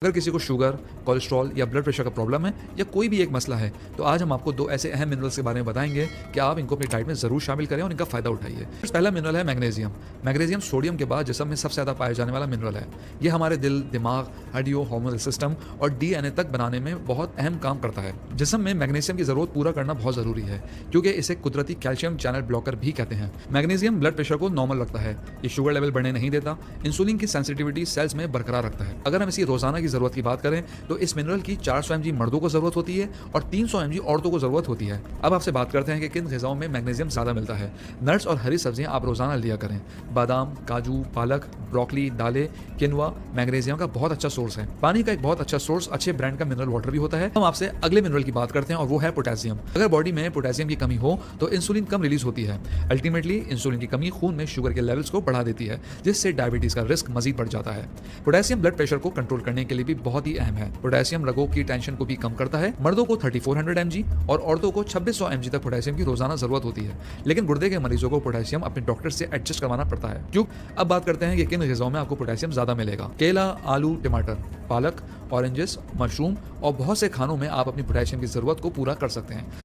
अगर किसी को शुगर, कोलेस्ट्रॉल या ब्लड प्रेशर का प्रॉब्लम है या कोई भी एक मसला है, तो आज हम आपको 2 ऐसे अहम मिनरल्स के बारे में बताएँगे कि आप इनको अपनी डाइट में ज़रूर शामिल करें और इनका फ़ायदा उठाइए। पहला मिनरल है मैग्नीशियम। मैग्नीशियम सोडियम के बाद जिस्म में सबसे ज़्यादा पाया जाने वाला मिनरल है। ये हमारे दिल, दिमाग, हड्डियों, हार्मोनल सिस्टम और डीएनए तक बनाने में बहुत अहम काम करता है। जिस्म में मैग्नीशियम की ज़रूरत पूरा करना बहुत ज़रूरी है, क्योंकि इसे कुदरती कैल्शियम चैनल ब्लॉकर भी कहते हैं। मैग्नीशियम ब्लड प्रेशर को नॉर्मल रखता है, ये शुगर लेवल बढ़ने नहीं देता, इंसुलिन की सेंसिटिविटी सेल्स में बरकरार रखता है। अगर हम इसकी रोजाना की ज़रूरत की बात करें तो इस मिनरल की 400 mg मर्दों को ज़रूरत होती है और 300 mg औरतों को ज़रूरत होती है। अब आपसे बात करते हैं कि किन ग़िज़ाओं में मैग्नीशियम ज़्यादा मिलता है। नट्स और हरी सब्जियां आप रोज़ाना लिया करें। बादाम, काजू, पालक, ब्रोकली, दालें, किनवा मैग्नीशियम का बहुत अच्छा सोर्स है। पानी का एक बहुत अच्छा सोर्स अच्छे ब्रांड का मिनरल वाटर भी होता है। हम आपसे अगले मिनरल की बात करते हैं और वो है पोटेशियम। अगर बॉडी में पोटेशियम की कमी हो तो इंसुलिन कम रिलीज होती है। अल्टीमेटली इंसुलिन की कमी खून में शुगर के लेवल्स को बढ़ा देती है, जिससे डायबिटीज़ का रिस्क मजीद बढ़ जाता है। पोटेशियम ब्लड प्रेशर को कंट्रोल करने के लिए भी बहुत ही अहम है। पोटेशियम रगों की टेंशन को भी कम करता है। मर्दों को 3400 mg और औरतों को 2600 mg तक पोटेशियम की रोजाना जरूरत होती है, लेकिन गुर्दे के मरीजों को पोटेशियम अपने डॉक्टर से एडजस्ट करवाना पड़ता है। क्यों? अब बात करते हैं कि किन ग़िज़ाओं में आपको पोटेशियम ज्यादा मिलेगा। केला, आलू, टमाटर, पालक, ऑरेंजेस, मशरूम और बहुत से खानों में आप अपनी पोटेशियम की जरूरत को पूरा कर सकते हैं।